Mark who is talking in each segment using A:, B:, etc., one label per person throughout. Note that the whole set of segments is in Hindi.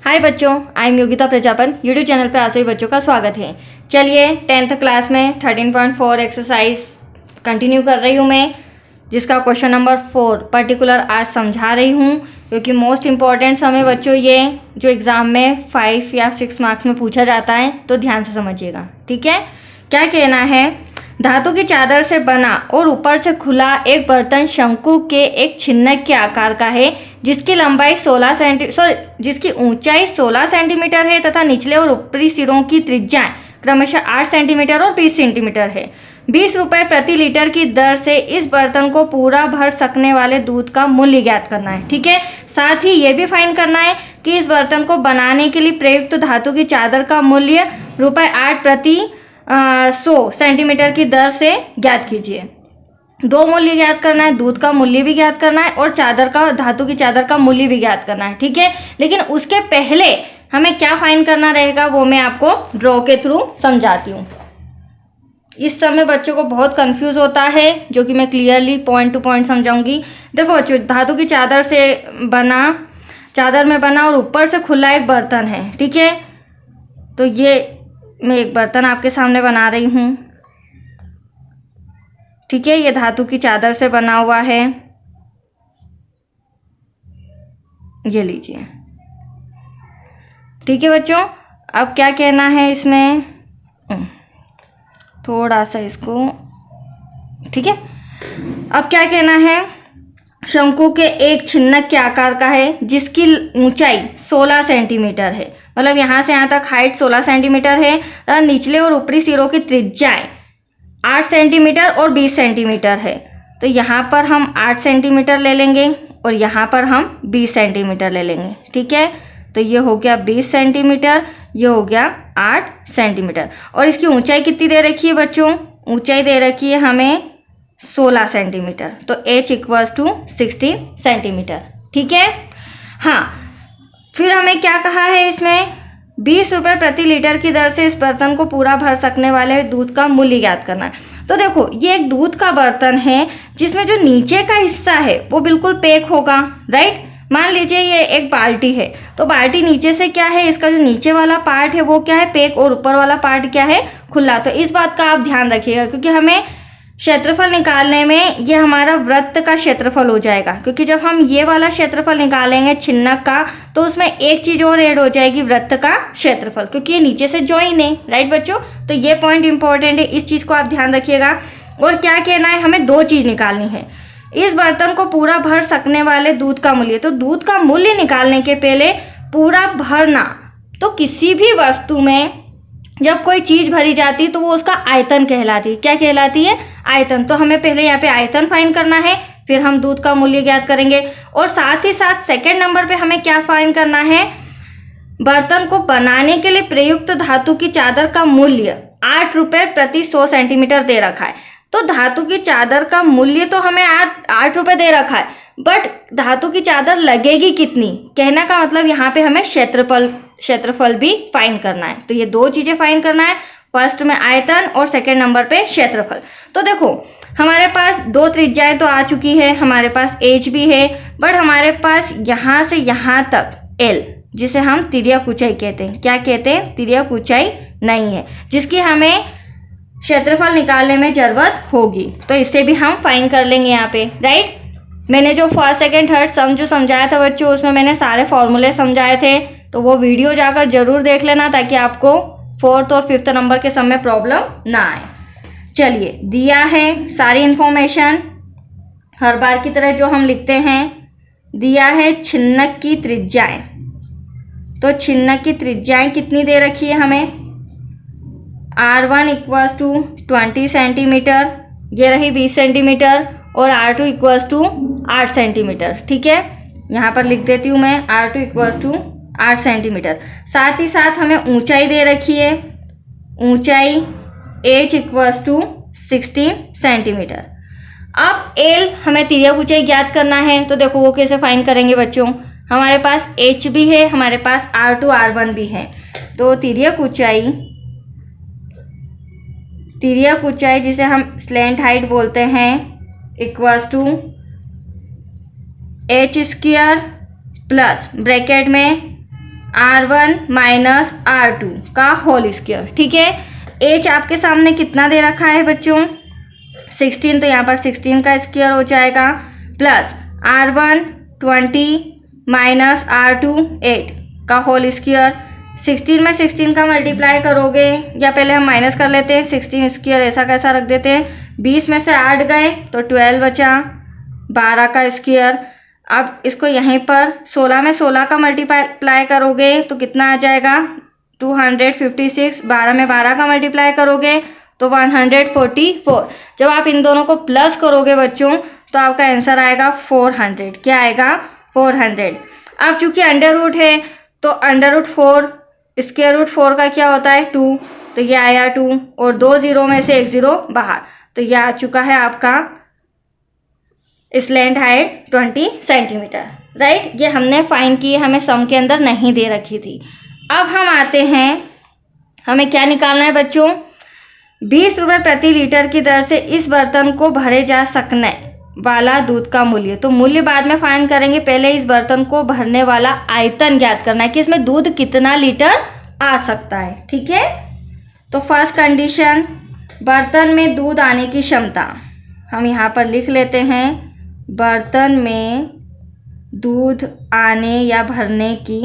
A: हाय बच्चों, I am Yogita Prajapat. YouTube channel पे आप सभी बच्चों का स्वागत है। चलिए 10th क्लास में 13.4 एक्सरसाइज कंटिन्यू कर रही हूँ मैं, जिसका क्वेश्चन नंबर 4 पर्टिकुलर आज समझा रही हूँ, क्योंकि मोस्ट इम्पॉर्टेंट समय बच्चों ये जो एग्ज़ाम में 5 या 6 मार्क्स में पूछा जाता है, तो ध्यान से समझिएगा। ठीक है, क्या कहना है? धातु की चादर से बना और ऊपर से खुला एक बर्तन शंकु के एक छिन्नक के आकार का है, जिसकी लंबाई जिसकी ऊंचाई 16 सेंटीमीटर है तथा निचले और ऊपरी सिरों की त्रिज्याएं क्रमशः 8 सेंटीमीटर और 20 सेंटीमीटर है। 20 रुपये प्रति लीटर की दर से इस बर्तन को पूरा भर सकने वाले दूध का मूल्य ज्ञात करना है। ठीक है, साथ ही ये भी फाइंड करना है कि इस बर्तन को बनाने के लिए प्रयुक्त धातु की चादर का मूल्य ₹8 प्रति 100 सेंटीमीटर की दर से ज्ञात कीजिए। दो मूल्य ज्ञात करना है, दूध का मूल्य भी ज्ञात करना है और धातु की चादर का मूल्य भी ज्ञात करना है। ठीक है, लेकिन उसके पहले हमें क्या फाइंड करना रहेगा वो मैं आपको ड्रॉ के थ्रू समझाती हूँ। इस समय बच्चों को बहुत कंफ्यूज होता है, जो कि मैं क्लियरली पॉइंट टू पॉइंट समझाऊंगी। देखो बच्चों, धातु की चादर में बना और ऊपर से खुला एक बर्तन है। ठीक है, तो ये मैं एक बर्तन आपके सामने बना रही हूँ। ठीक है, ये धातु की चादर से बना हुआ है, ये लीजिए। ठीक है बच्चों, अब क्या कहना है इसमें, थोड़ा सा इसको, ठीक है, अब क्या कहना है? शंकु के एक छिन्नक के आकार का है, जिसकी ऊंचाई 16 सेंटीमीटर है, मतलब यहाँ से यहाँ तक हाइट 16 सेंटीमीटर है और निचले और ऊपरी सिरों की त्रिज्याएं 8 सेंटीमीटर और 20 सेंटीमीटर है। तो यहाँ पर हम 8 सेंटीमीटर ले लेंगे और यहाँ पर हम 20 सेंटीमीटर ले लेंगे। ठीक है, तो ये हो गया 20 सेंटीमीटर, ये हो गया 8 सेंटीमीटर। और इसकी ऊंचाई कितनी दे रखी है बच्चों? ऊंचाई दे रखी है हमें 16 सेंटीमीटर, तो h = 16 सेंटीमीटर। ठीक है, हाँ, फिर हमें क्या कहा है इसमें? 20 रुपये प्रति लीटर की दर से इस बर्तन को पूरा भर सकने वाले दूध का मूल्य ज्ञात करना है। तो देखो, ये एक दूध का बर्तन है जिसमें जो नीचे का हिस्सा है वो बिल्कुल पैक होगा, राइट। मान लीजिए ये एक बाल्टी है, तो बाल्टी नीचे से क्या है, इसका जो नीचे वाला पार्ट है वो क्या है, पैक, और ऊपर वाला पार्ट क्या है, खुला। तो इस बात का आप ध्यान रखिएगा, क्योंकि हमें क्षेत्रफल निकालने में ये हमारा वृत्त का क्षेत्रफल हो जाएगा, क्योंकि जब हम ये वाला क्षेत्रफल निकालेंगे छिन्नक का, तो उसमें एक चीज और ऐड हो जाएगी, वृत्त का क्षेत्रफल, क्योंकि ये नीचे से ज्वाइन है, राइट बच्चों। तो ये पॉइंट इंपॉर्टेंट है, इस चीज को आप ध्यान रखिएगा। और क्या कहना है, हमें दो चीज निकालनी है, इस बर्तन को पूरा भर सकने वाले दूध का मूल्य। तो दूध का मूल्य निकालने के पहले पूरा भरना, तो किसी भी वस्तु में जब कोई चीज भरी जाती है तो वो उसका आयतन कहलाती है। क्या कहलाती है? आयतन। तो हमें पहले यहाँ पे आयतन फाइंड करना है, फिर हम दूध का मूल्य ज्ञात करेंगे। और साथ ही साथ सेकंड नंबर पे हमें क्या फाइंड करना है? बर्तन को बनाने के लिए प्रयुक्त धातु की चादर का मूल्य 8 रुपये प्रति 100 सेंटीमीटर दे रखा है। तो धातु की चादर का मूल्य तो हमें 8 रुपये दे रखा है, बट धातु की चादर लगेगी कितनी, कहने का मतलब यहाँ पे हमें क्षेत्रफल भी फाइंड करना है। तो ये दो चीजें फाइंड करना है, फर्स्ट में आयतन और सेकंड नंबर पे क्षेत्रफल। तो देखो, हमारे पास दो त्रिज्याएं तो आ चुकी है, हमारे पास h भी है, बट हमारे पास यहाँ से यहाँ तक l, जिसे हम तिर्यक ऊंचाई कहते हैं। क्या कहते हैं? तिर्यक ऊंचाई नहीं है, जिसकी हमें क्षेत्रफल निकालने में जरूरत होगी। तो इससे भी हम फाइंड कर लेंगे यहाँ पे, राइट। मैंने जो फर्स्ट सेकंड थर्ड सम जो समझाया था बच्चों, उसमें मैंने सारे फॉर्मूले समझाए थे, तो वो वीडियो जाकर जरूर देख लेना, ताकि आपको 4th और 5th नंबर के समय प्रॉब्लम ना आए। चलिए, दिया है सारी इंफॉर्मेशन हर बार की तरह जो हम लिखते हैं। दिया है छिन्नक की त्रिज्याएं, तो छिन्नक की त्रिज्याएं कितनी दे रखी है हमें? R1 = 20 सेंटीमीटर, ये रही 20 सेंटीमीटर, और R2 = 8 सेंटीमीटर। ठीक है, यहाँ पर लिख देती हूँ मैं, R2 = 8 सेंटीमीटर। साथ ही साथ हमें ऊंचाई दे रखी है, ऊंचाई h = 16 सेंटीमीटर। अब l हमें तिर्यक ऊंचाई ज्ञात करना है, तो देखो वो कैसे फाइंड करेंगे बच्चों। हमारे पास h भी है, हमारे पास R2 R1 भी है, तो तिर्यक ऊंचाई जिसे हम स्लैंट हाइट बोलते हैं, = h² प्लस ब्रैकेट में R1 माइनस R2 का होल स्क्वायर। ठीक है, एच आपके सामने कितना दे रखा है बच्चों 16, तो यहाँ पर 16 का स्क्वायर हो जाएगा प्लस R1 20 माइनस R2 8 का होल स्क्वायर। 16 में 16 का मल्टीप्लाई करोगे, या पहले हम माइनस कर लेते हैं, 16 स्क्वायर ऐसा कैसा रख देते हैं, 20 में से 8 गए तो 12 बचा, 12 का स्क्वायर। अब इसको यहीं पर 16 में 16 का मल्टीप्लाई करोगे तो कितना आ जाएगा 256, 12 में 12 का मल्टीप्लाई करोगे तो 144। जब आप इन दोनों को प्लस करोगे बच्चों तो आपका आंसर आएगा 400। क्या आएगा 400। अब चूंकि अंडर रूट है तो अंडर रूट 4 स्क्वायर रूट 4 का क्या होता है 2, तो ये आया 2 और 2 जीरो में से 1 जीरो बाहर, तो ये आ चुका है आपका स्लैंट हाइट 20 सेंटीमीटर। राइट, ये हमने फाइंड की, हमें सम के अंदर नहीं दे रखी थी। अब हम आते हैं, हमें क्या निकालना है बच्चों 20 रुपये प्रति लीटर की दर से इस बर्तन को भरे जा सकने वाला दूध का मूल्य। तो मूल्य बाद में फाइंड करेंगे, पहले इस बर्तन को भरने वाला आयतन ज्ञात करना है कि इसमें दूध कितना लीटर आ सकता है। ठीक है, तो फर्स्ट कंडीशन बर्तन में दूध आने की क्षमता, हम यहाँ पर लिख लेते हैं बर्तन में दूध आने या भरने की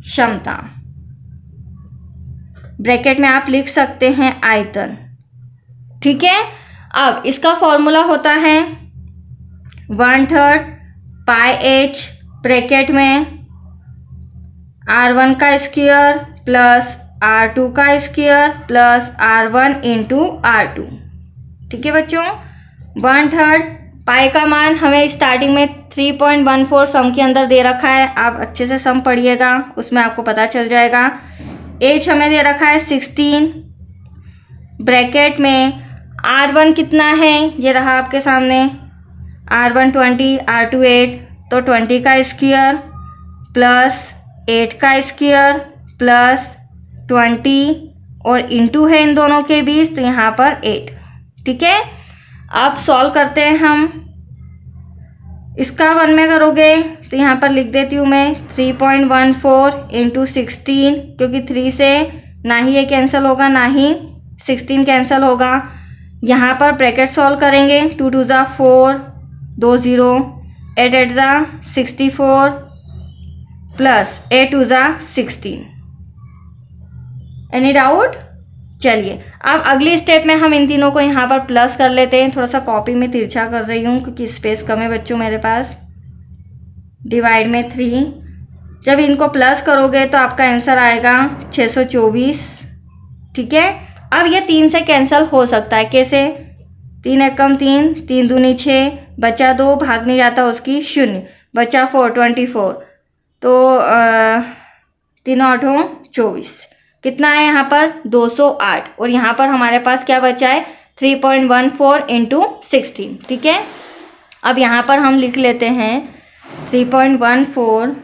A: क्षमता, ब्रैकेट में आप लिख सकते हैं आयतन। ठीक है, अब इसका फॉर्मूला होता है 1/3 पाई एच ब्रैकेट में R1 का स्क्वायर प्लस R2 का square plus R1 into R2। ठीक है बच्चों, 1/3 पाई का मान हमें स्टार्टिंग में 3.14 सम के अंदर दे रखा है, आप अच्छे से सम पढ़िएगा उसमें आपको पता चल जाएगा। एच हमें दे रखा है 16, ब्रैकेट में R1 कितना है ये रहा आपके सामने, R1 20 R2 8, तो 20 का स्क्वायर प्लस 8 का स्क्वायर प्लस 20 और इंटू है इन दोनों के बीच, तो यहाँ पर 8। ठीक है, अब सॉल्व करते हैं हम, इसका 1 में करोगे तो यहाँ पर लिख देती हूँ मैं 3.14 इंटू 16, क्योंकि 3 से ना ही ये कैंसिल होगा ना ही 16 कैंसिल होगा। यहाँ पर ब्रैकेट सॉल्व करेंगे, 2 2 ज़ा 4, 2 0, 8 8 ज़ा 64 प्लस 8 2 ज़ा 16। Any doubt? चलिए अब अगली स्टेप में हम इन तीनों को यहाँ पर प्लस कर लेते हैं। थोड़ा सा कॉपी में तिरछा कर रही हूँ क्योंकि स्पेस कम है बच्चों मेरे पास। डिवाइड में 3, जब इनको प्लस करोगे तो आपका आंसर आएगा 624। ठीक है, अब ये 3 से कैंसिल हो सकता है, कैसे 3 एकम 3, 3 दूनी 6, बचा 2, भाग नहीं जाता उसकी 0, बचा 4 24, तो 3 8 24, कितना है यहाँ पर 208, और यहाँ पर हमारे पास क्या बचा है 3.14 इंटू 16। ठीक है, अब यहाँ पर हम लिख लेते हैं 3.14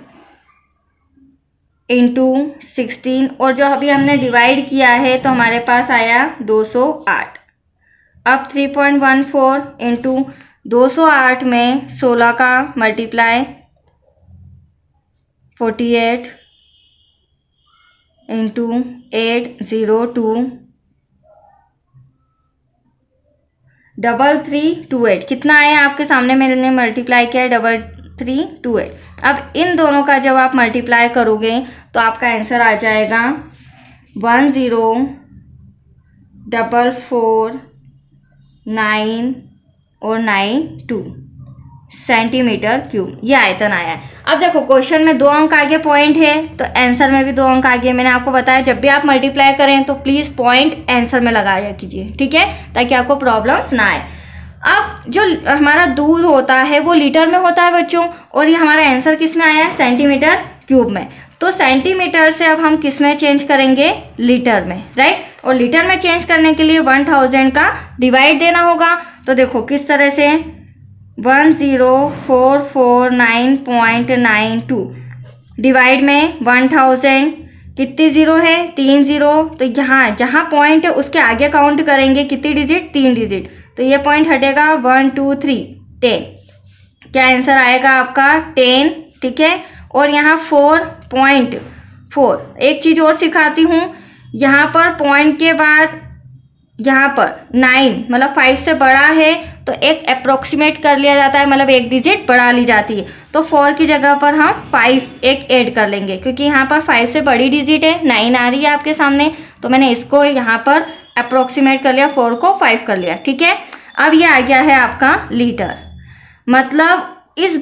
A: इंटू 16, और जो अभी हमने डिवाइड किया है तो हमारे पास आया 208। अब 3.14 इंटू 208 में 16 का मल्टीप्लाई 48 इंटू 802 3328, कितना आया आपके सामने मैंने मल्टीप्लाई किया है 3328। अब इन दोनों का जब आप मल्टीप्लाई करोगे तो आपका आंसर आ जाएगा 10,449 और 92 सेंटीमीटर क्यूब, ये आयतन आया है। अब देखो क्वेश्चन में 2 अंक आगे पॉइंट है तो आंसर में भी 2 अंक आगे। मैंने आपको बताया जब भी आप मल्टीप्लाई करें तो प्लीज़ पॉइंट आंसर में लगाया कीजिए, ठीक है, ताकि आपको प्रॉब्लम्स ना आए। अब जो हमारा दूध होता है वो लीटर में होता है बच्चों, और ये हमारा आंसर किस में आया है सेंटीमीटर क्यूब में। तो सेंटीमीटर से अब हम किस में चेंज करेंगे लीटर में, राइट। और लीटर में चेंज करने के लिए 1000 का डिवाइड देना होगा। तो देखो किस तरह से 10449.92 डिवाइड में 1000, कितनी जीरो है 3 जीरो, तो यहाँ जहाँ पॉइंट है उसके आगे काउंट करेंगे कितनी डिजिट 3 डिजिट, तो ये पॉइंट हटेगा 1 2 3 10, क्या आंसर आएगा आपका 10, ठीक है। और यहाँ 4 पॉइंट 4। एक चीज़ और सिखाती हूँ, यहाँ पर पॉइंट के बाद यहाँ पर 9 मतलब 5 से बड़ा है तो एक अप्रोक्सीमेट कर लिया जाता है, मतलब एक डिजिट बढ़ा ली जाती है। तो 4 की जगह पर हम 5 एक ऐड कर लेंगे, क्योंकि यहाँ पर 5 से बड़ी डिजिट है, 9 आ रही है आपके सामने, तो मैंने इसको यहाँ पर अप्रोक्सीमेट कर लिया, 4 को 5 कर लिया। ठीक है, अब ये आ गया है आपका लीटर। मतलब इस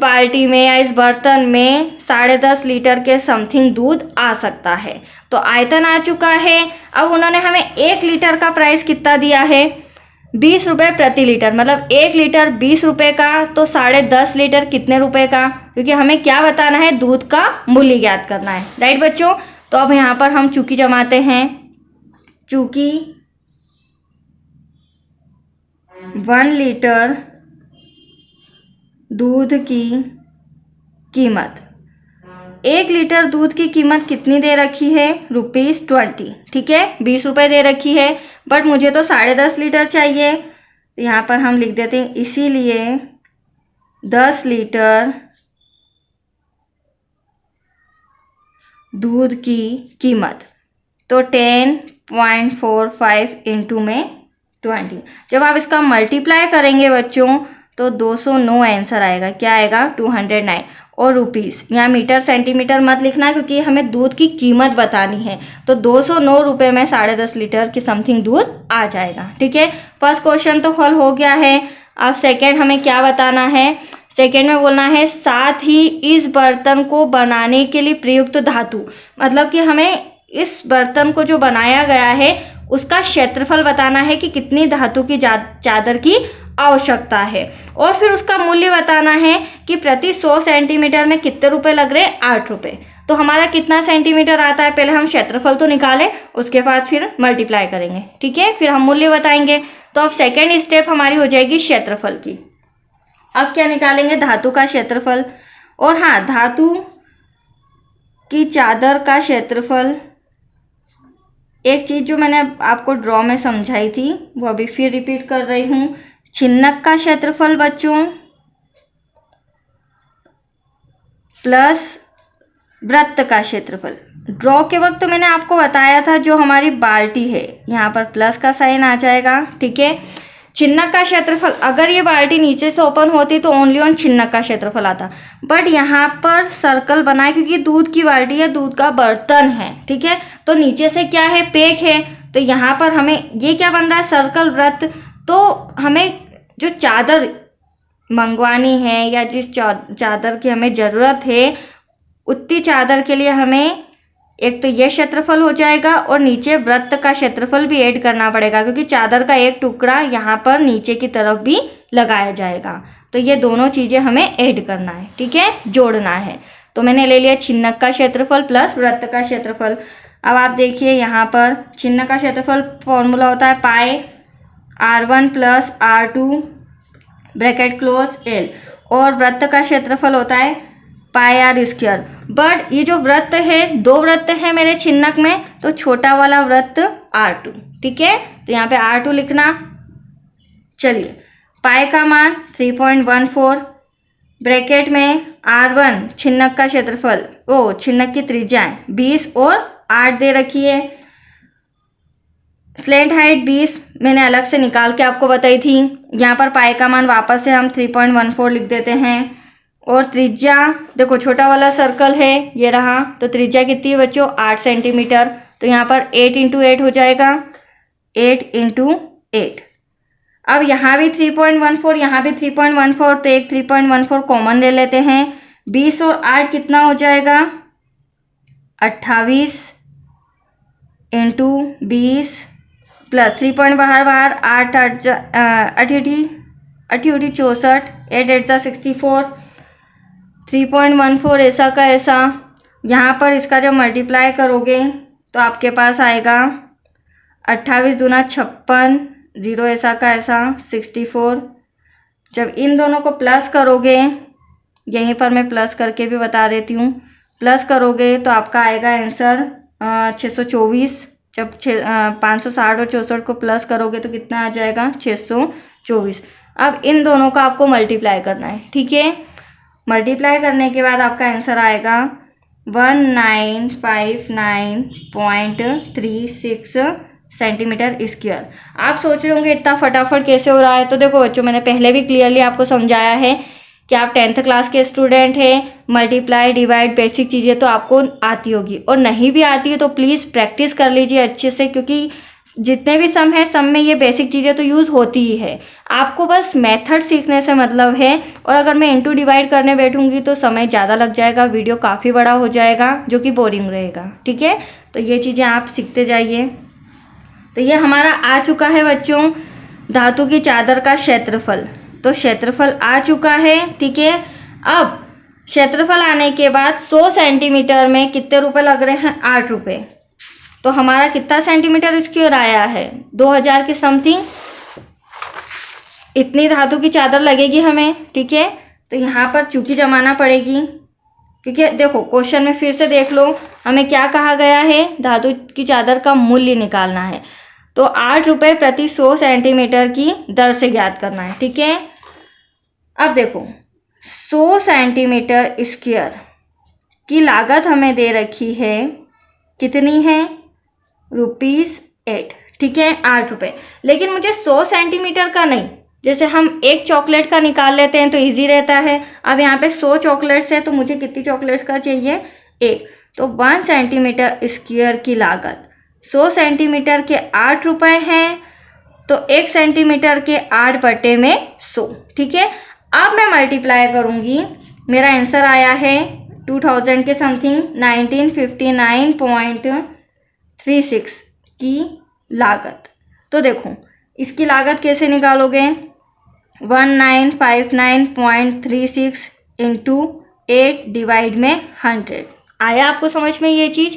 A: बाल्टी में या इस बर्तन में 10.5 लीटर के समथिंग दूध आ सकता है। तो आयतन आ चुका है। अब उन्होंने हमें 1 लीटर का प्राइस कितना दिया है, 20 रुपये प्रति लीटर, मतलब 1 लीटर 20 रुपये का, तो 10.5 लीटर कितने रुपए का, क्योंकि हमें क्या बताना है, दूध का मूल्य ज्ञात करना है। राइट बच्चों, तो अब यहाँ पर हम चूकी जमाते हैं। चूकी 1 लीटर दूध की कीमत, 1 लीटर दूध की कीमत कितनी दे रखी है, ₹20। ठीक है, 20 रुपये दे रखी है, बट मुझे तो 10.5 लीटर चाहिए, तो यहाँ पर हम लिख देते हैं इसीलिए 10 लीटर दूध की कीमत, तो 10.45 इंटू में 20। जब आप इसका मल्टीप्लाई करेंगे बच्चों तो 209 आंसर आएगा। क्या आएगा, 209। और रुपीस, यहाँ मीटर सेंटीमीटर मत लिखना, क्योंकि हमें दूध की कीमत बतानी है। तो 209 रुपये में 10.5 लीटर की समथिंग दूध आ जाएगा। ठीक है, फर्स्ट क्वेश्चन तो हल हो गया है। अब सेकेंड हमें क्या बताना है, सेकेंड में बोलना है साथ ही इस बर्तन को बनाने के लिए प्रयुक्त धातु, मतलब कि हमें इस बर्तन को जो बनाया गया है उसका क्षेत्रफल बताना है कि कितनी धातु की चादर की आवश्यकता है, और फिर उसका मूल्य बताना है कि प्रति 100 सेंटीमीटर में कितने रुपए लग रहे हैं, 8 रुपये। तो हमारा कितना सेंटीमीटर आता है, पहले हम क्षेत्रफल तो निकालें, उसके बाद फिर मल्टीप्लाई करेंगे। ठीक है, फिर हम मूल्य बताएंगे। तो अब सेकेंड स्टेप हमारी हो जाएगी क्षेत्रफल की। अब क्या निकालेंगे, धातु का क्षेत्रफल। और हाँ, धातु की चादर का क्षेत्रफल, एक चीज़ जो मैंने आपको ड्रॉ में समझाई थी वो अभी फिर रिपीट कर रही हूँ। छिन्नक का क्षेत्रफल बच्चों प्लस वृत्त का क्षेत्रफल। ड्रॉ के वक्त मैंने आपको बताया था जो हमारी बाल्टी है यहाँ पर प्लस का साइन आ जाएगा। ठीक है, छिन्नक का क्षेत्रफल, अगर ये बाल्टी नीचे से ओपन होती तो ओनली ऑन छिन्नक का क्षेत्रफल आता, बट यहाँ पर सर्कल बना है क्योंकि दूध की बाल्टी है, दूध का बर्तन है। ठीक है, तो नीचे से क्या है, पेक है, तो यहाँ पर हमें ये क्या बन रहा है, सर्कल वृत्त। तो हमें जो चादर मंगवानी है या जिस चादर की हमें ज़रूरत है उतनी चादर के लिए हमें एक तो ये क्षेत्रफल हो जाएगा और नीचे वृत्त का क्षेत्रफल भी ऐड करना पड़ेगा, क्योंकि चादर का एक टुकड़ा यहाँ पर नीचे की तरफ भी लगाया जाएगा। तो ये दोनों चीज़ें हमें ऐड करना है। ठीक है, जोड़ना है। तो मैंने ले लिया छिन्नक का क्षेत्रफल प्लस वृत्त का क्षेत्रफल। अब आप देखिए यहाँ पर छिन्नक का क्षेत्रफल फॉर्मूला होता है पाई r1 plus r2 bracket close l, और वृत्त का क्षेत्रफल होता है पाई आर स्क्वायर। बट ये जो वृत्त है, 2 वृत्त है मेरे छिन्नक में, तो छोटा वाला वृत्त R2। ठीक है, तो यहाँ पे R2 लिखना। चलिए, पाई का मान 3.14 ब्रैकेट में R1 छिन्नक का क्षेत्रफल, छिन्नक की त्रिज्या है 20 और 8 दे रखी है। स्लेंट हाइट 20 मैंने अलग से निकाल के आपको बताई थी। यहाँ पर पाई का मान वापस से हम 3.14 लिख देते हैं। और त्रिज्या देखो, छोटा वाला सर्कल है ये रहा, तो त्रिज्या कितनी है बच्चों, 8 सेंटीमीटर। तो यहाँ पर 8 × 8 हो जाएगा, 8 × 8। अब यहाँ भी 3.14, यहाँ भी 3.14, तो एक 3.14 कॉमन ले लेते हैं। 20 और 8 कितना हो जाएगा, 28 × 20 प्लस 3 पॉइंट बाहर 8 8 64, 8 8 64, 3.14 ऐसा का ऐसा। यहाँ पर इसका जब मल्टीप्लाई करोगे तो आपके पास आएगा 28 दूना 56, 0 ऐसा का ऐसा 64। जब इन दोनों को प्लस करोगे, यहीं पर मैं प्लस करके भी बता देती हूँ, प्लस करोगे तो आपका आएगा आंसर 624। जब 560 और 64 को प्लस करोगे तो कितना आ जाएगा, 624। अब इन दोनों का आपको मल्टीप्लाई करना है। ठीक है, मल्टीप्लाई करने के बाद आपका आंसर आएगा 1959.36 सेंटीमीटर स्क्वायर। आप सोच रहे होंगे इतना फटाफट कैसे हो रहा है। तो देखो बच्चों, मैंने पहले भी क्लियरली आपको समझाया है कि आप 10th क्लास के स्टूडेंट हैं। मल्टीप्लाई, डिवाइड, बेसिक चीज़ें तो आपको आती होगी, और नहीं भी आती है तो प्लीज़ प्रैक्टिस कर लीजिए अच्छे से, क्योंकि जितने भी सम है सब में ये बेसिक चीज़ें तो यूज़ होती ही है। आपको बस मेथड सीखने से मतलब है। और अगर मैं इंटू डिवाइड करने बैठूंगी तो समय ज़्यादा लग जाएगा, वीडियो काफ़ी बड़ा हो जाएगा, जो कि बोरिंग रहेगा। ठीक है, तो ये चीज़ें आप सीखते जाइए। तो ये हमारा आ चुका है बच्चों, धातु की चादर का क्षेत्रफल। तो क्षेत्रफल आ चुका है। ठीक है, अब क्षेत्रफल आने के बाद 100 सेंटीमीटर में कितने रुपए लग रहे हैं? 8 रुपये। तो हमारा कितना सेंटीमीटर स्क्वायर आया है? 2000 के समथिंग। इतनी धातु की चादर लगेगी हमें। ठीक है, तो यहाँ पर चूंकि जमाना पड़ेगी, क्योंकि देखो क्वेश्चन में फिर से देख लो, हमें क्या कहा गया है? धातु की चादर का मूल्य निकालना है। तो 8 रुपये प्रति 100 सेंटीमीटर की दर से ज्ञात करना है। ठीक है, अब देखो 100 सेंटीमीटर स्क्वायर की लागत हमें दे रखी है, कितनी है? ₹8। ठीक है, 8 रुपये। लेकिन मुझे 100 सेंटीमीटर का नहीं, जैसे हम एक चॉकलेट का निकाल लेते हैं तो इजी रहता है। अब यहाँ पे 100 चॉकलेट्स है, तो मुझे कितनी चॉकलेट्स का चाहिए? 1। तो 1 सेंटीमीटर स्क्वायर की लागत 100 सेंटीमीटर के 8 रुपये हैं, तो 1 सेंटीमीटर के 8 बटे में 100। ठीक है, अब मैं मल्टीप्लाई करूँगी। मेरा आंसर आया है 2000 के समथिंग, 1959.36 की लागत। तो देखो इसकी लागत कैसे निकालोगे? 1959.36 इंटू 8 डिवाइड में 100। आया आपको समझ में ये चीज़?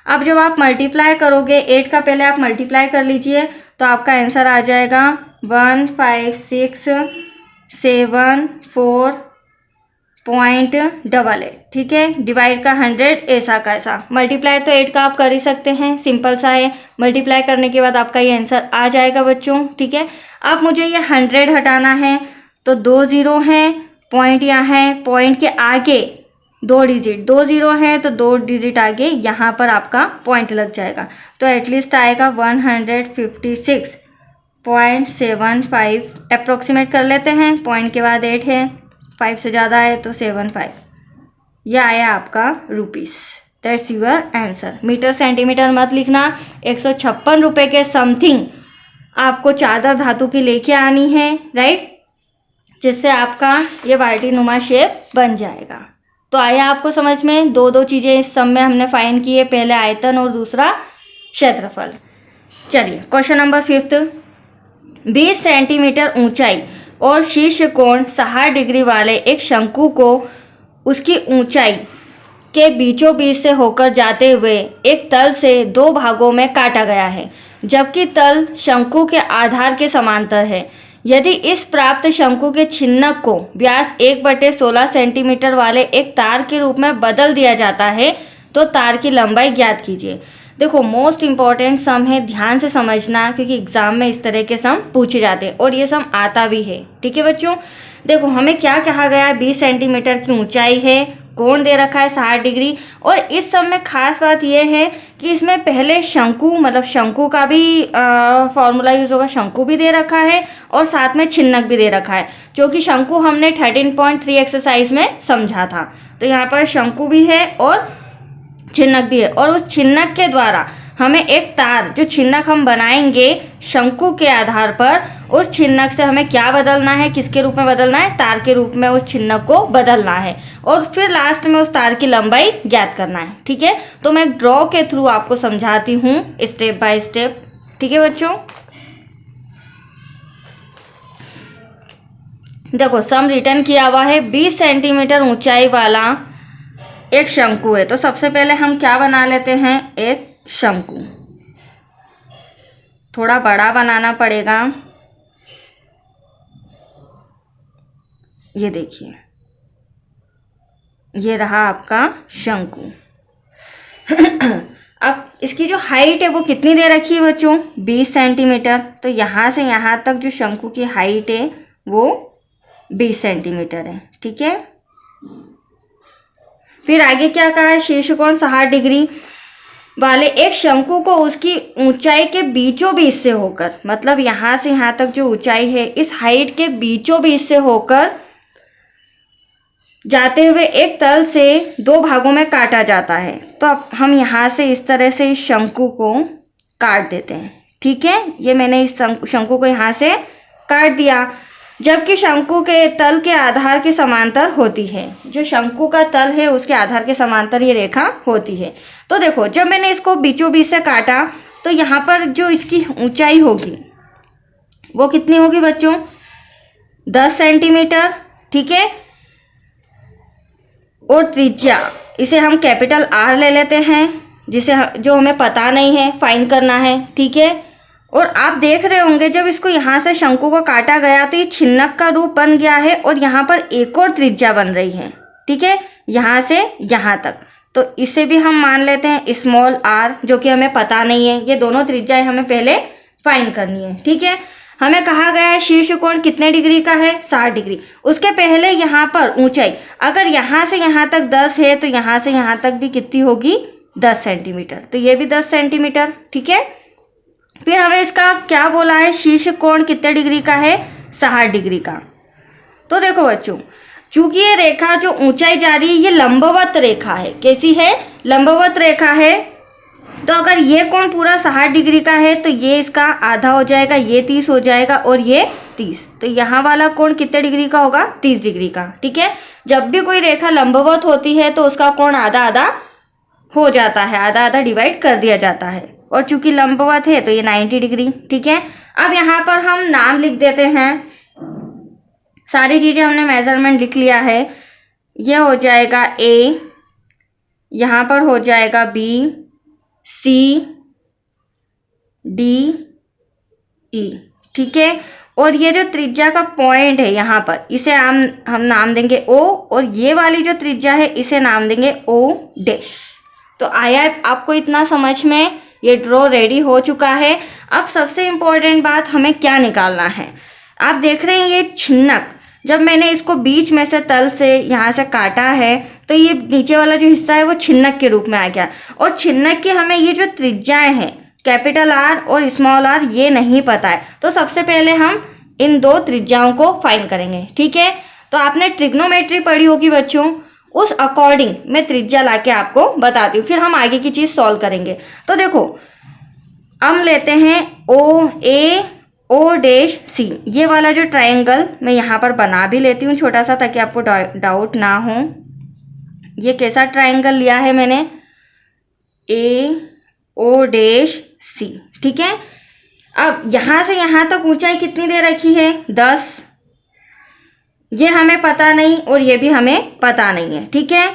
A: अब जब आप मल्टीप्लाई करोगे, 8 का पहले आप मल्टीप्लाई कर लीजिए, तो आपका आंसर आ जाएगा 15674.88। ठीक है, डिवाइड का 100, ऐसा कैसा। मल्टीप्लाई तो 8 का आप कर ही सकते हैं, सिंपल सा है। मल्टीप्लाई करने के बाद आपका ये आंसर आ जाएगा बच्चों। ठीक है, अब मुझे ये 100 हटाना है, तो 2 ज़ीरो हैं, पॉइंट यहाँ है, पॉइंट के आगे 2 डिजिट, 2 ज़ीरो है तो 2 डिजिट आगे यहाँ पर आपका पॉइंट लग जाएगा। तो एटलीस्ट आएगा 156.75। अप्रोक्सीमेट कर लेते हैं, पॉइंट के बाद 8 है, 5 से ज़्यादा है तो 75। यह आया आपका rupees. That's your answer. Metre centimetre मत लिखना। 156 रुपये के समथिंग आपको चादर धातु की लेके आनी है, राइट, जिससे आपका ये बाल्टी नुमा शेप बन जाएगा। तो आया आपको समझ में? दो चीज़ें इस सम में हमने फाइंड की है, पहले आयतन और दूसरा क्षेत्रफल। चलिए क्वेश्चन नंबर 5। 20 सेंटीमीटर ऊंचाई और शीर्ष कोण 60 डिग्री वाले एक शंकु को उसकी ऊंचाई के बीचों बीच से होकर जाते हुए एक तल से 2 भागों में काटा गया है, जबकि तल शंकु के आधार के समांतर है। यदि इस प्राप्त शंकु के छिन्नक को व्यास 1/16 सेंटीमीटर वाले एक तार के रूप में बदल दिया जाता है, तो तार की लंबाई ज्ञात कीजिए। देखो मोस्ट इंपॉर्टेंट सम है, ध्यान से समझना, क्योंकि एग्जाम में इस तरह के सम पूछे जाते हैं और ये सम आता भी है। ठीक है बच्चों, देखो हमें क्या कहा गया है? 20 सेंटीमीटर की ऊंचाई है, कोण दे रखा है 60 डिग्री। और इस सब में खास बात यह है कि इसमें पहले शंकु, मतलब शंकु का भी फॉर्मूला यूज होगा, शंकु भी दे रखा है और साथ में छिन्नक भी दे रखा है, जो कि शंकु हमने 13.3 एक्सरसाइज में समझा था। तो यहाँ पर शंकु भी है और छिन्नक भी है, और उस छिन्नक के द्वारा हमें एक तार, जो छिन्नक हम बनाएंगे शंकु के आधार पर, उस छिन्नक से हमें क्या बदलना है, किसके रूप में बदलना है? तार के रूप में उस छिन्नक को बदलना है, और फिर लास्ट में उस तार की लंबाई ज्ञात करना है। ठीक है, तो मैं ड्रॉ के थ्रू आपको समझाती हूँ स्टेप बाय स्टेप। ठीक है बच्चों, देखो सम रिटर्न किया हुआ है। 20 सेंटीमीटर ऊंचाई वाला एक शंकु है, तो सबसे पहले हम क्या बना लेते हैं? एक शंकु। थोड़ा बड़ा बनाना पड़ेगा। ये देखिए, ये रहा आपका शंकु। अब इसकी जो हाइट है वो कितनी दे रखी है बच्चों? 20 सेंटीमीटर। तो यहाँ से यहाँ तक जो शंकु की हाइट है वो 20 सेंटीमीटर है। ठीक है, फिर आगे क्या कहा है, शीर्ष कोण 60 डिग्री वाले एक शंकु को उसकी ऊंचाई के बीचों बीच से होकर, मतलब यहाँ से यहाँ तक जो ऊंचाई है इस हाइट के बीचों बीच से होकर जाते हुए एक तल से 2 भागों में काटा जाता है। तो अब हम यहाँ से इस तरह से इस शंकु को काट देते हैं। ठीक है, ये मैंने इस शंकु को यहाँ से काट दिया, जबकि शंकु के तल के आधार के समांतर होती है। जो शंकु का तल है उसके आधार के समांतर ये रेखा होती है। तो देखो, जब मैंने इसको बीचों बीच से काटा तो यहाँ पर जो इसकी ऊंचाई होगी वो कितनी होगी बच्चों, 10 सेंटीमीटर। ठीक है, और त्रिज्या इसे हम कैपिटल R ले लेते हैं, जिसे जो हमें पता नहीं है, फाइंड करना है। ठीक है, और आप देख रहे होंगे जब इसको यहाँ से शंकु को काटा गया तो ये छिन्नक का रूप बन गया है और यहाँ पर एक और त्रिज्या बन रही है। ठीक है, यहाँ से यहाँ तक, तो इसे भी हम मान लेते हैं स्मॉल r, जो कि हमें पता नहीं है। ये दोनों त्रिज्याएं हमें पहले फाइंड करनी है। ठीक है, हमें कहा गया है शीर्ष कोण कितने डिग्री का है, 60 डिग्री। उसके पहले यहाँ पर ऊंचाई, अगर यहाँ से यहाँ तक 10 है तो यहाँ से यहाँ तक भी कितनी होगी, 10 सेंटीमीटर। तो ये भी 10 सेंटीमीटर। ठीक है, फिर हमें इसका क्या बोला है, शीर्ष कोण कितने डिग्री का है, 60 डिग्री का। तो देखो बच्चों, चूंकि ये रेखा जो ऊंचाई जा रही है ये लंबवत रेखा है। कैसी है, लंबवत रेखा है। तो अगर ये कोण पूरा 60 डिग्री का है तो ये इसका आधा हो जाएगा, ये 30 हो जाएगा और ये 30। तो यहाँ वाला कोण कितने डिग्री का होगा, 30 डिग्री का। ठीक है, जब भी कोई रेखा लंबवत होती है तो उसका कोण आधा आधा हो जाता है, आधा आधा डिवाइड कर दिया जाता है। और चूंकि लंबवत है तो ये 90 डिग्री। ठीक है, अब यहाँ पर हम नाम लिख देते हैं। सारी चीज़ें हमने मेजरमेंट लिख लिया है। ये हो जाएगा A, यहाँ पर हो जाएगा B, C, D, E। ठीक है, और ये जो त्रिज्या का पॉइंट है यहाँ पर, इसे हम नाम देंगे O, और ये वाली जो त्रिज्या है इसे नाम देंगे O डैश। तो आया आपको इतना समझ में, ये ड्रॉ रेडी हो चुका है। अब सबसे इम्पोर्टेंट बात, हमें क्या निकालना है। आप देख रहे हैं ये छिन्नक, जब मैंने इसको बीच में से तल से यहाँ से काटा है तो ये नीचे वाला जो हिस्सा है वो छिन्नक के रूप में आ गया। और छिन्नक की हमें ये जो त्रिज्याएं हैं कैपिटल R और स्मॉल r ये नहीं पता है। तो सबसे पहले हम इन 2 त्रिज्याओं को फाइंड करेंगे। ठीक है, तो आपने ट्रिग्नोमेट्री पढ़ी होगी बच्चों, उस अकॉर्डिंग मैं त्रिज्या लाके आपको बताती हूँ, फिर हम आगे की चीज़ सॉल्व करेंगे। तो देखो, हम लेते हैं OA, O डैश C, ये वाला जो ट्रायंगल मैं यहाँ पर बना भी लेती हूँ छोटा सा, ताकि आपको डाउट ना हो। ये कैसा ट्रायंगल लिया है मैंने, AO डैश C। ठीक है, अब यहाँ से यहाँ तक ऊंचाई कितनी दे रखी है, 10। ये हमें पता नहीं और ये भी हमें पता नहीं है। ठीक है,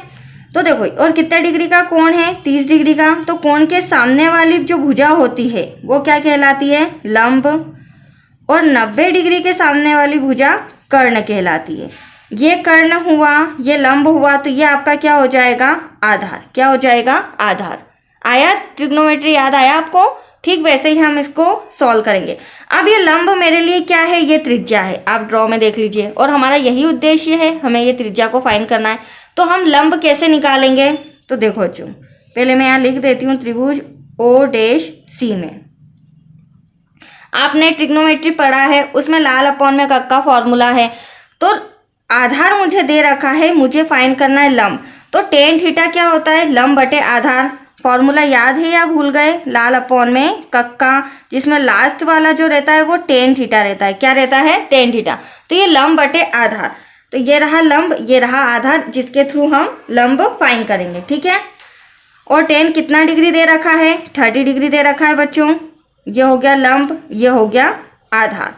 A: तो देखो, और कितने डिग्री का कोण है, 30 डिग्री का। तो कोण के सामने वाली जो भुजा होती है वो क्या कहलाती है, लंब, और 90 डिग्री के सामने वाली भुजा कर्ण कहलाती है। ये कर्ण हुआ, ये लंब हुआ, तो ये आपका क्या हो जाएगा, आधार। क्या हो जाएगा, आधार। आया, ट्रिग्नोमेट्री याद आया आपको। ठीक वैसे ही हम इसको सॉल्व करेंगे। अब ये लंब मेरे लिए क्या है, ये त्रिज्या है। आप ड्रॉ में देख लीजिए, और हमारा यही उद्देश्य है, हमें ये त्रिज्या को फाइंड करना है। तो हम लंब कैसे निकालेंगे, तो देखो बच्चों, पहले मैं यहाँ लिख देती हूँ त्रिभुज O डैश C में। आपने ट्रिग्नोमेट्री पढ़ा है, उसमें लाल अपॉन में कक्का का फॉर्मूला है। तो आधार मुझे दे रखा है, मुझे फाइंड करना है लंब। तो टेन थीटा क्या होता है, लंब बटे आधार। फॉर्मूला याद है या भूल गए, लाल अपॉन में कक्का, जिसमें लास्ट वाला जो रहता है वो टेन थीटा रहता है। क्या रहता है, टेन थीटा। तो ये लंब बटे आधार, तो ये रहा लंब, ये रहा आधार, जिसके थ्रू हम लंब फाइंड करेंगे। ठीक है, और टेन कितना डिग्री दे रखा है, 30 डिग्री दे रखा है बच्चों। ये हो गया लंब, ये हो गया आधार।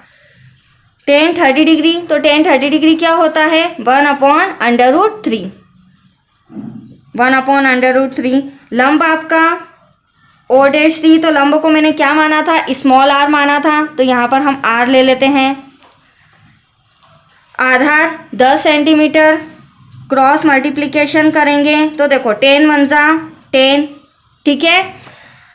A: टेन 30 डिग्री, तो टेन 30 डिग्री क्या होता है, 1/√3। 1/√3। लंब आपका O डैश C, तो लंब को मैंने क्या माना था, स्मॉल r माना था, तो यहाँ पर हम r ले लेते हैं। आधार 10 सेंटीमीटर, क्रॉस मल्टीप्लिकेशन करेंगे तो देखो 10 × 10। ठीक है,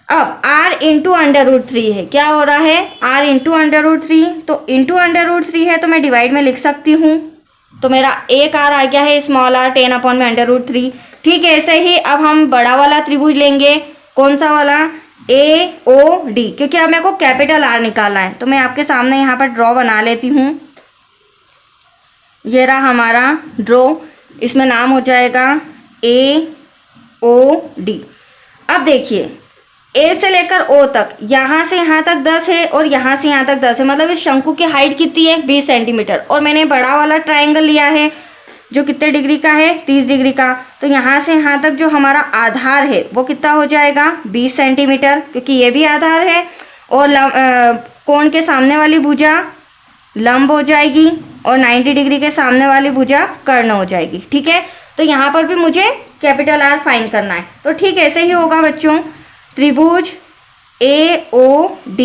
A: अब r इंटू √3 है, क्या हो रहा है, r इंटू √3। तो इंटू √3 है तो मैं डिवाइड में लिख सकती हूँ। तो मेरा एक आर आ गया है स्मॉल आर 10/√3। ठीक है, ऐसे ही अब हम बड़ा वाला त्रिभुज लेंगे। कौन सा वाला? AOD, क्योंकि अब मेरे को कैपिटल आर निकालना है। तो मैं आपके सामने यहाँ पर ड्रॉ बना लेती हूँ। ये रहा हमारा ड्रॉ, इसमें नाम हो जाएगा AOD। अब देखिए ए से लेकर ओ तक, यहाँ से यहाँ तक 10 है और यहाँ से यहाँ तक 10 है, मतलब इस शंकु की हाइट कितनी है? 20 सेंटीमीटर। और मैंने बड़ा वाला ट्रायंगल लिया है जो कितने डिग्री का है? 30 डिग्री का। तो यहाँ से यहाँ तक जो हमारा आधार है वो कितना हो जाएगा? 20 सेंटीमीटर, क्योंकि ये भी आधार है। और कोण के सामने वाली भुजा लंब हो जाएगी और 90 डिग्री के सामने वाली भुजा कर्ण हो जाएगी। ठीक है, तो यहाँ पर भी मुझे कैपिटल आर फाइंड करना है। तो ठीक ऐसे ही होगा बच्चों त्रिभुज AOD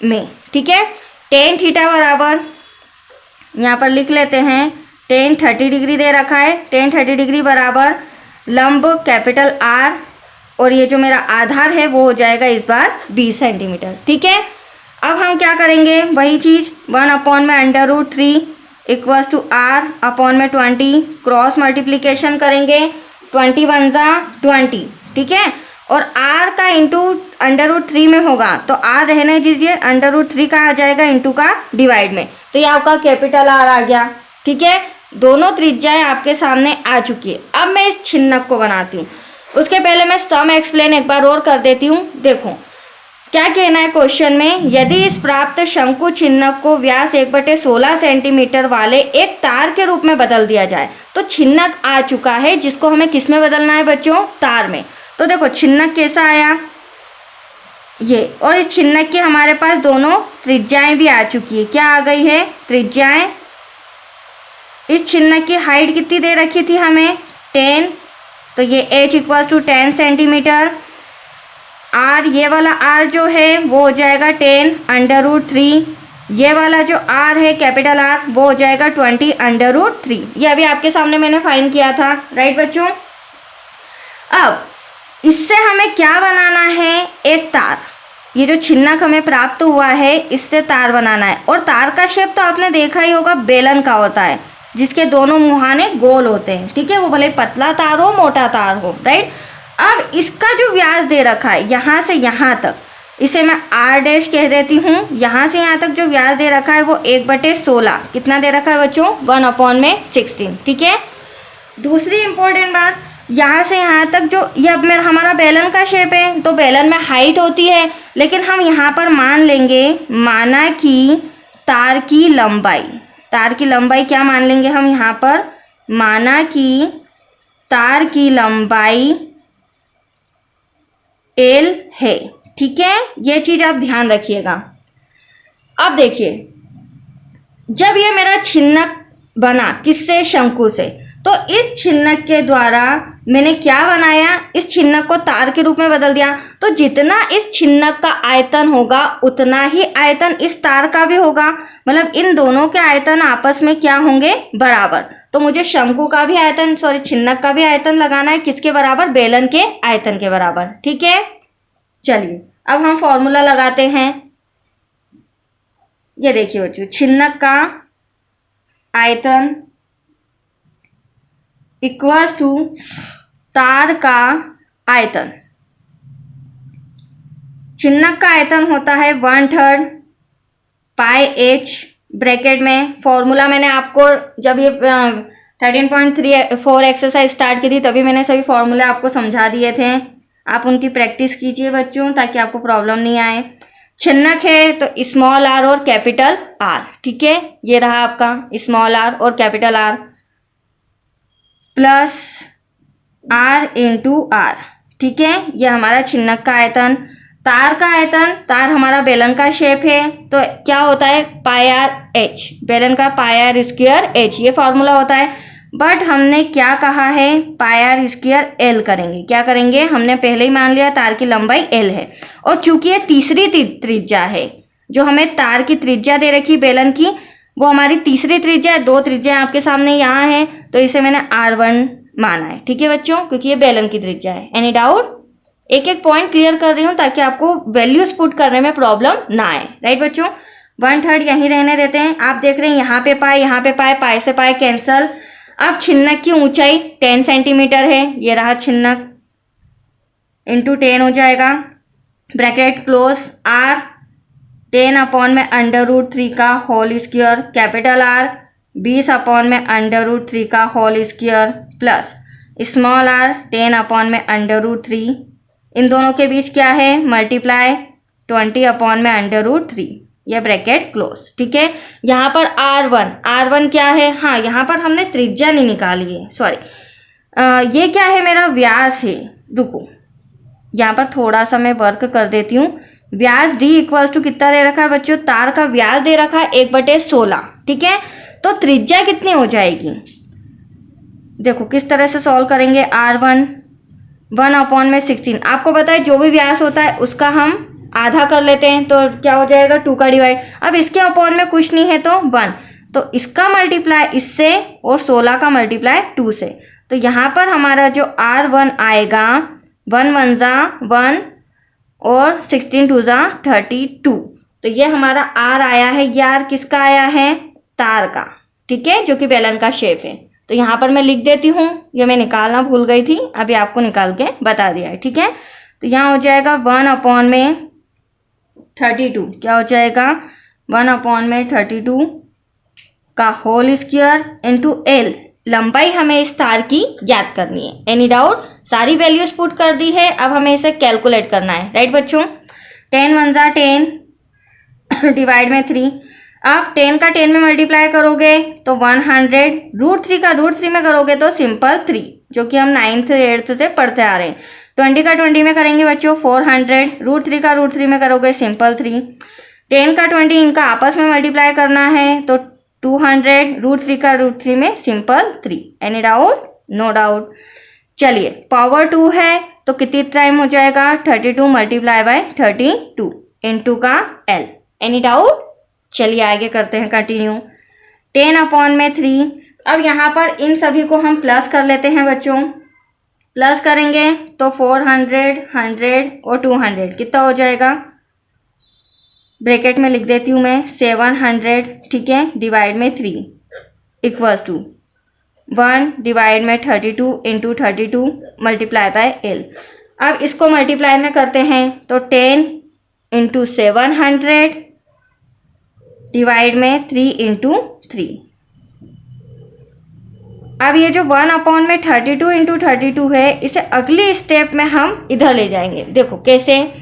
A: में। ठीक है, tan थीटा बराबर, यहाँ पर लिख लेते हैं, tan 30 डिग्री दे रखा है। tan 30 डिग्री बराबर लंब कैपिटल आर, और ये जो मेरा आधार है वो हो जाएगा इस बार 20 सेंटीमीटर। ठीक है, अब हम क्या करेंगे? वही चीज़ 1/√3 = R/20, क्रॉस मल्टीप्लिकेशन करेंगे। 20 × 1 = 20। ठीक है, और r का इंटू √3 में होगा, तो r रहने दीजिए, √3 का आ जाएगा इंटू का डिवाइड में। तो ये आपका कैपिटल R आ गया। ठीक है, दोनों त्रिज्याएं आपके सामने आ चुकी है। अब मैं इस छिन्नक को बनाती हूँ। उसके पहले मैं सम एक्सप्लेन एक बार और कर देती हूँ। देखो क्या कहना है क्वेश्चन में, यदि इस प्राप्त शंकु छिन्नक को व्यास 1/16 सेंटीमीटर वाले एक तार के रूप में बदल दिया जाए। तो छिन्नक आ चुका है, जिसको हमें किस में बदलना है बच्चों? तार में। तो देखो छिन्नक कैसा आया ये, और इस छिन्नक की हमारे पास दोनों त्रिज्याएं भी आ चुकी है। क्या आ गई है? त्रिज्याएं। इस छिन्नक की हाइट कितनी दे रखी थी हमें? 10। तो ये h = 10 सेंटीमीटर। r, ये वाला r जो है वो हो जाएगा 10/√3। ये वाला जो r है कैपिटल R वो हो जाएगा 20/√3। ये अभी आपके सामने मैंने फाइंड किया था, राइट बच्चों। अब इससे हमें क्या बनाना है? एक तार। ये जो छिन्नक हमें प्राप्त हुआ है इससे तार बनाना है। और तार का शेप तो आपने देखा ही होगा, बेलन का होता है, जिसके दोनों मुहाने गोल होते हैं। ठीक है, वो भले पतला तार हो मोटा तार हो, राइट। अब इसका जो व्यास दे रखा है यहाँ से यहाँ तक, इसे मैं R' कह देती हूँ। यहाँ से यहाँ तक जो व्यास दे रखा है वो 1/16 कितना दे रखा है बच्चों? 1/16। ठीक है, दूसरी इंपॉर्टेंट बात, यहाँ से यहाँ तक जो ये अब मेरा हमारा बेलन का शेप है, तो बेलन में हाइट होती है, लेकिन हम यहाँ पर मान लेंगे, माना कि तार की लंबाई, तार की लंबाई क्या मान लेंगे हम यहाँ पर? माना कि तार की लंबाई L है। ठीक है, ये चीज आप ध्यान रखिएगा। अब देखिए, जब ये मेरा छिन्नक बना किससे? शंकु से। तो इस छिन्नक के द्वारा मैंने क्या बनाया? इस छिन्नक को तार के रूप में बदल दिया। तो जितना इस छिन्नक का आयतन होगा उतना ही आयतन इस तार का भी होगा, मतलब इन दोनों के आयतन आपस में क्या होंगे? बराबर। तो मुझे शंकु का भी आयतन, छिन्नक का भी आयतन लगाना है, किसके बराबर? बेलन के आयतन के बराबर। ठीक है, चलिए अब हम फॉर्मूला लगाते हैं। ये देखिए बच्चों, छिन्नक का आयतन इक्वल्स टू तार का आयतन। छिन्नक का आयतन होता है 1/3 πh, ब्रैकेट में फॉर्मूला मैंने आपको जब ये 13.34 एक्सरसाइज स्टार्ट की थी तभी मैंने सभी फॉर्मूले आपको समझा दिए थे। आप उनकी प्रैक्टिस कीजिए बच्चों, ताकि आपको प्रॉब्लम नहीं आए। छिन्नक है तो स्मॉल r और कैपिटल R। ठीक है, ये रहा आपका स्मॉल r और capital R plus R × R। ठीक है, ये हमारा छिन्नक का आयतन। तार का आयतन, तार हमारा बेलन का शेप है, तो क्या होता है? πr/h, बेलन का πr²h, ये फॉर्मूला होता है। बट हमने क्या कहा है? πr² करेंगे। क्या करेंगे? हमने पहले ही मान लिया तार की लंबाई L है, और चूंकि ये तीसरी त्रिज्या है, जो हमें तार की त्रिज्या दे रखी बेलन की, वो हमारी तीसरी त्रिज्या है। 2 त्रिज्या आपके सामने यहाँ है, तो इसे मैंने R1 माना है। ठीक है बच्चों, क्योंकि ये बेलन की त्रिज्या है। Any doubt? एक एक पॉइंट क्लियर कर रही हूँ ताकि आपको वैल्यूज पुट करने में प्रॉब्लम ना आए, राइट बच्चों। 1/3 यहीं रहने देते हैं। आप देख रहे हैं यहाँ पे पाए, पाए से पाए कैंसल। अब छिन्नक की ऊंचाई 10 सेंटीमीटर है, ये रहा छिन्नक, इंटू 10 हो जाएगा, ब्रैकेट क्लोज, R 10/√3 का होल स्क्वायर, कैपिटल R 20/√3 का whole square, plus small r 10/√3, इन दोनों के बीच क्या है, मल्टीप्लाई 20/√3, यह ब्रैकेट क्लोज। ठीक है, यहाँ पर R1 क्या है, हाँ यहाँ पर हमने त्रिज्या नहीं निकाली है, सॉरी, ये क्या है, मेरा व्यास है। रुको, यहाँ पर थोड़ा सा मैं वर्क कर देती हूँ। व्यास d इक्वल्स टू कितना दे रखा है बच्चों, तार का व्यास दे रखा है 1/16। ठीक है, तो त्रिज्या कितनी हो जाएगी, देखो किस तरह से सॉल्व करेंगे। R1 1/16, आपको पता है जो भी व्यास होता है उसका हम आधा कर लेते हैं, तो क्या हो जाएगा 2 का डिवाइड। अब इसके अपॉन में कुछ नहीं है तो 1, तो इसका मल्टीप्लाई इससे और 16 का मल्टीप्लाई 2 से, तो यहाँ पर हमारा जो R1 आएगा 1 1 जा 1 और 16 2 जा 32, तो ये हमारा R आया है। ये R किसका आया है, तार का। ठीक है, जो कि बेलन का शेप है। तो यहाँ पर मैं लिख देती हूँ, ये मैं निकालना भूल गई थी, अभी आपको निकाल के बता दिया है। ठीक है, तो यहाँ हो जाएगा 1/32, क्या हो जाएगा 1/32 का होल स्क्वायर इंटू L, लंबाई हमें इस तार की ज्ञात करनी है। एनी डाउट, सारी वैल्यूज पुट कर दी है, अब हमें इसे कैलकुलेट करना है। राइट बच्चों, 10 1 जा 10 डिवाइड में 3, आप 10 का 10 में मल्टीप्लाई करोगे तो 100, √3 का √3 में करोगे तो सिंपल 3, जो कि हम 9th 8th से पढ़ते आ रहे हैं। 20 का 20 में करेंगे बच्चों 400, √3 का √3 में करोगे सिंपल 3, 10 का 20 इनका आपस में मल्टीप्लाई करना है तो 200, √3 का √3 में simple 3। Any doubt, no doubt. चलिए, पावर 2 है तो कितनी टाइम हो जाएगा, 32 मल्टीप्लाई बाय 32 इंटू का L। एनी डाउट, चलिए आगे करते हैं कंटिन्यू। 10/3, अब यहाँ पर इन सभी को हम प्लस कर लेते हैं बच्चों। प्लस करेंगे तो 400, 100 और 200 कितना हो जाएगा, ब्रैकेट में लिख देती हूँ मैं 700। ठीक है, डिवाइड में 3 इक्वल्स टू 1 डिवाइड में 32 इंटू 32 मल्टीप्लाई बाय L। अब इसको मल्टीप्लाई में करते हैं तो 10 इंटू 700 डिवाइड में 3 इंटू 3। अब ये जो 1/32 इंटू 32 है, इसे अगली स्टेप में हम इधर ले जाएंगे। देखो कैसे,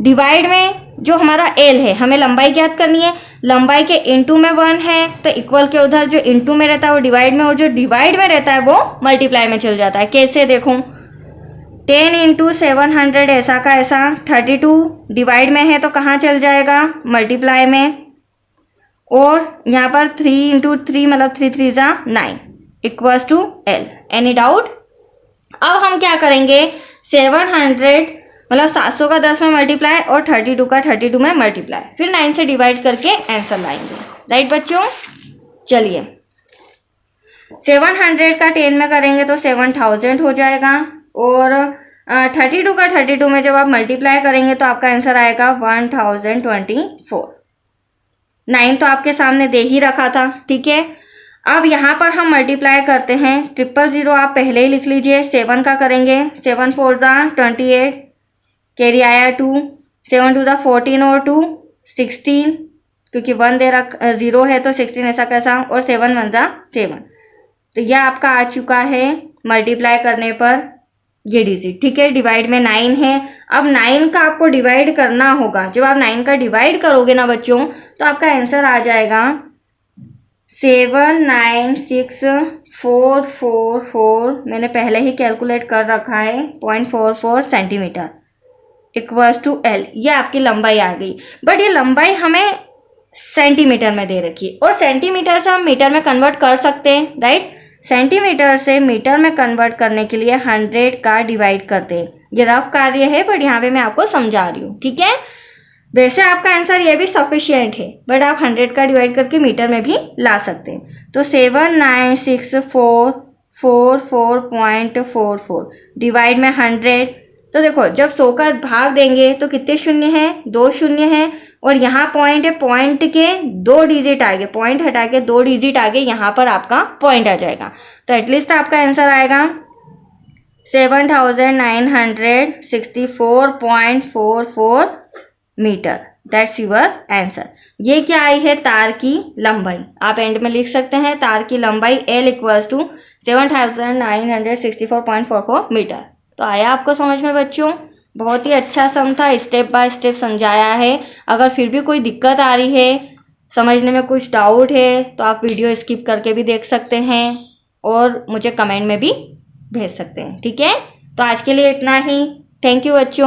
A: डिवाइड में जो हमारा L है, हमें लंबाई ज्ञात करनी है, लंबाई के इंटू में 1 है तो इक्वल के उधर जो इंटू में रहता है वो डिवाइड में, और जो डिवाइड में रहता है वो मल्टीप्लाई में चल जाता है। कैसे, देखो 10 इंटू 700 ऐसा का ऐसा, 32 डिवाइड में है तो कहाँ चल जाएगा, मल्टीप्लाई में, और यहाँ पर 3 इंटू 3 मतलब 3 3 जा 9 equals to L। Any doubt. अब हम क्या करेंगे, 700 मतलब 700 का 10 में मल्टीप्लाई और 32 का 32 में मल्टीप्लाई, फिर 9 से डिवाइड करके आंसर लाएंगे। राइट बच्चों, चलिए 700 का 10 में करेंगे तो 7000 हो जाएगा, और 32 का 32 में जब आप मल्टीप्लाई करेंगे तो आपका आंसर आएगा 1024। 9 तो आपके सामने दे ही रखा था। ठीक है, अब यहाँ पर हम मल्टीप्लाई करते हैं, 000 आप पहले ही लिख लीजिए। 7 का करेंगे, 7 4 जा 28, कैरी आया 2, 7 2 जा 14 और 2 16, क्योंकि 1 दे रख 0 है तो 16 ऐसा कैसा, और 7 1 जा 7, तो यह आपका आ चुका है मल्टीप्लाई करने पर ये डिजिट। ठीक है, डिवाइड में 9 है। अब 9 का आपको डिवाइड करना होगा, जब आप 9 का डिवाइड करोगे ना बच्चों तो आपका आंसर आ जाएगा 796,444, मैंने पहले ही कैलकुलेट कर रखा है, 0.44 सेंटीमीटर इक्वल्स टू L। ये आपकी लंबाई आ गई, बट ये लंबाई हमें सेंटीमीटर में दे रखी है, और सेंटीमीटर से हम मीटर में कन्वर्ट कर सकते हैं। राइट, सेंटीमीटर से मीटर में कन्वर्ट करने के लिए 100 का डिवाइड करते हैं। ये रफ कार्य है बट यहाँ पे मैं आपको समझा रही हूँ। ठीक है, वैसे आपका आंसर ये भी सफिशिएंट है, बट आप 100 का डिवाइड करके मीटर में भी ला सकते हैं। तो 796,444.44 डिवाइड में 100, तो देखो जब 100 का भाग देंगे तो कितने शून्य हैं, 2 शून्य हैं, और यहाँ पॉइंट है, पॉइंट के 2 डिजिट आगे, पॉइंट हटा के 2 डिजिट आगे यहाँ पर आपका पॉइंट आ जाएगा। तो एटलीस्ट आपका आंसर आएगा 7964.44 मीटर। That's your answer. ये क्या आई है, तार की लंबाई। आप एंड में लिख सकते हैं तार की लंबाई L इक्वल्स टू 7964.44 मीटर। तो आया आपको समझ में बच्चों? बहुत ही अच्छा सम था, स्टेप बाय स्टेप समझाया है। अगर फिर भी कोई दिक्कत आ रही है, समझने में कुछ डाउट है, तो आप वीडियो स्किप करके भी देख सकते हैं और मुझे कमेंट में भी भेज सकते हैं। ठीक है, तो आज के लिए इतना ही। थैंक यू बच्चों।